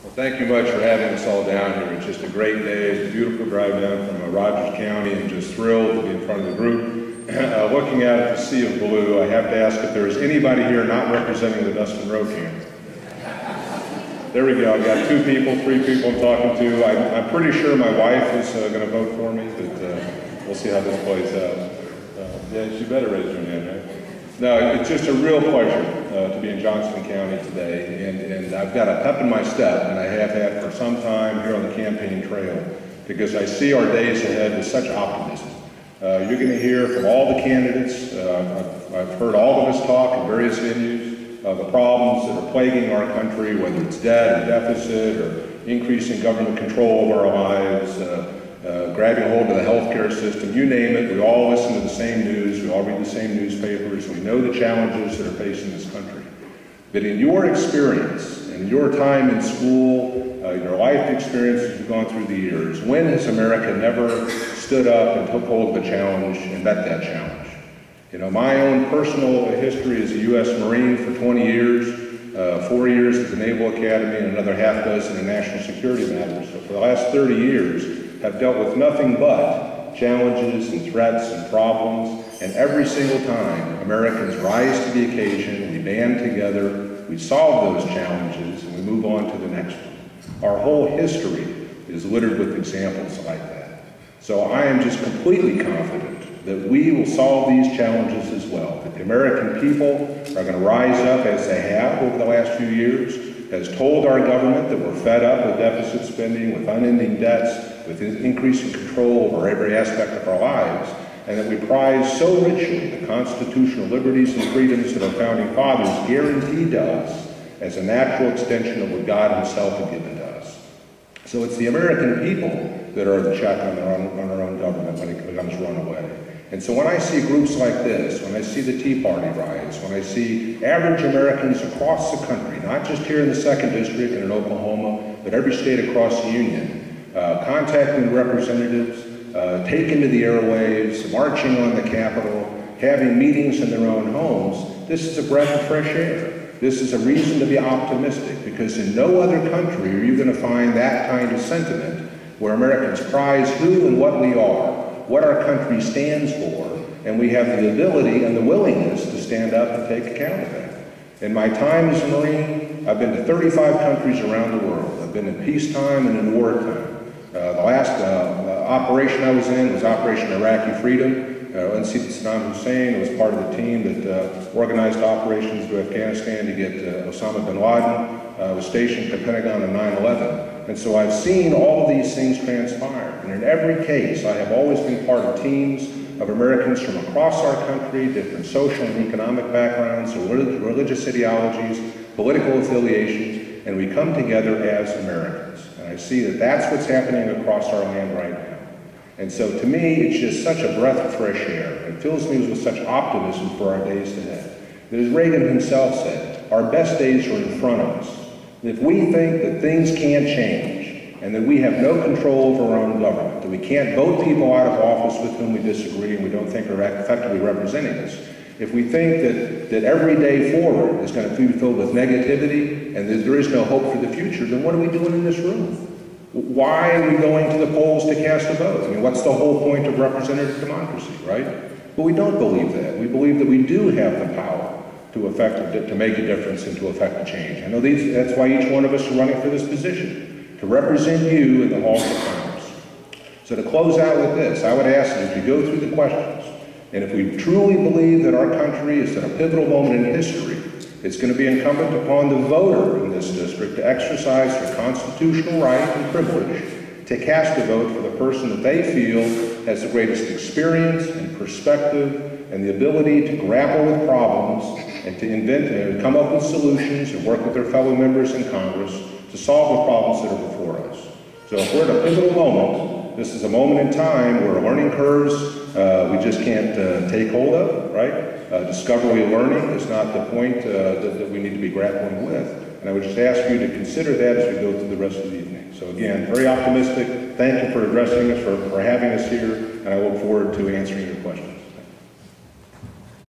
Well, thank you much for having us all down here. It's just a great day. It's a beautiful drive down from Rogers County, and just thrilled to be in front of the group. Looking out at the sea of blue, I have to ask if there is anybody here not representing the Dustin Road camp. There we go. I've got 2 people, 3 people I'm talking to. I'm pretty sure my wife is going to vote for me, but we'll see how this plays out. Yeah, she better raise her hand, right? No, it's just a real pleasure to be in Johnston County today, and I've got a pep in my step, and I have had for some time here on the campaign trail, because I see our days ahead with such optimism. You're going to hear from all the candidates. I've heard all of us talk in various venues of the problems that are plaguing our country, whether it's debt or deficit or increasing government control over our lives, grabbing hold of the healthcare system, you name it. We all listen to the same news, we all read the same newspapers, we know the challenges that are facing this country. But in your experience, in your time in school, your life experiences you've gone through the years, when has America never stood up and took hold of a challenge and met that challenge? You know, my own personal history as a U.S. Marine for 20 years, 4 years at the Naval Academy, and another half dozen in national security matters. So for the last 30 years, have dealt with nothing but challenges and threats and problems, and every single time Americans rise to the occasion, we band together, we solve those challenges, and we move on to the next one. Our whole history is littered with examples like that. So I am just completely confident that we will solve these challenges as well, that the American people are going to rise up as they have over the last few years, has told our government that we're fed up with deficit spending, with unending debts, with increasing control over every aspect of our lives, and that we prize so richly the constitutional liberties and freedoms that our founding fathers guaranteed to us as a natural extension of what God himself had given to us. So it's the American people that are the check on our own government when it becomes runaway. And so when I see groups like this, when I see the Tea Party riots, when I see average Americans across the country, not just here in the 2nd District and in Oklahoma, but every state across the Union, contacting representatives, taking to the airwaves, marching on the Capitol, having meetings in their own homes, this is a breath of fresh air. This is a reason to be optimistic, because in no other country are you going to find that kind of sentiment where Americans prize who and what we are, what our country stands for, and we have the ability and the willingness to stand up and take account of that. In my time as a Marine, I've been to 35 countries around the world. I've been in peacetime and in wartime. The last operation I was in was Operation Iraqi Freedom. Unseated Saddam Hussein was part of the team that organized operations to Afghanistan to get Osama bin Laden. Was stationed at the Pentagon on 9/11. And so I've seen all of these things transpire. And in every case, I have always been part of teams of Americans from across our country, different social and economic backgrounds, religious ideologies, political affiliations, and we come together as Americans. And I see that that's what's happening across our land right now. And so to me, it's just such a breath of fresh air. It fills me with such optimism for our days ahead. But as Reagan himself said, our best days are in front of us. If we think that things can't change and that we have no control over our own government, that we can't vote people out of office with whom we disagree and we don't think are effectively representing us, if we think that every day forward is going to be filled with negativity and that there is no hope for the future, then what are we doing in this room? Why are we going to the polls to cast a vote? I mean, what's the whole point of representative democracy, right? But we don't believe that. We believe that we do have the power to make a difference and to affect a change. I know that's why each one of us are running for this position, to represent you in the halls of Congress. So to close out with this, I would ask that as we go through the questions, and if we truly believe that our country is at a pivotal moment in history, it's going to be incumbent upon the voter in this district to exercise their constitutional right and privilege to cast a vote for the person that they feel has the greatest experience and perspective and the ability to grapple with problems and to invent and come up with solutions and work with their fellow members in Congress to solve the problems that are before us. So if we're at a pivotal moment, this is a moment in time where learning curves we just can't take hold of, right? Discovery learning is not the point that we need to be grappling with. And I would just ask you to consider that as we go through the rest of the evening. So again, very optimistic. Thank you for addressing us, for having us here, and I look forward to answering your questions.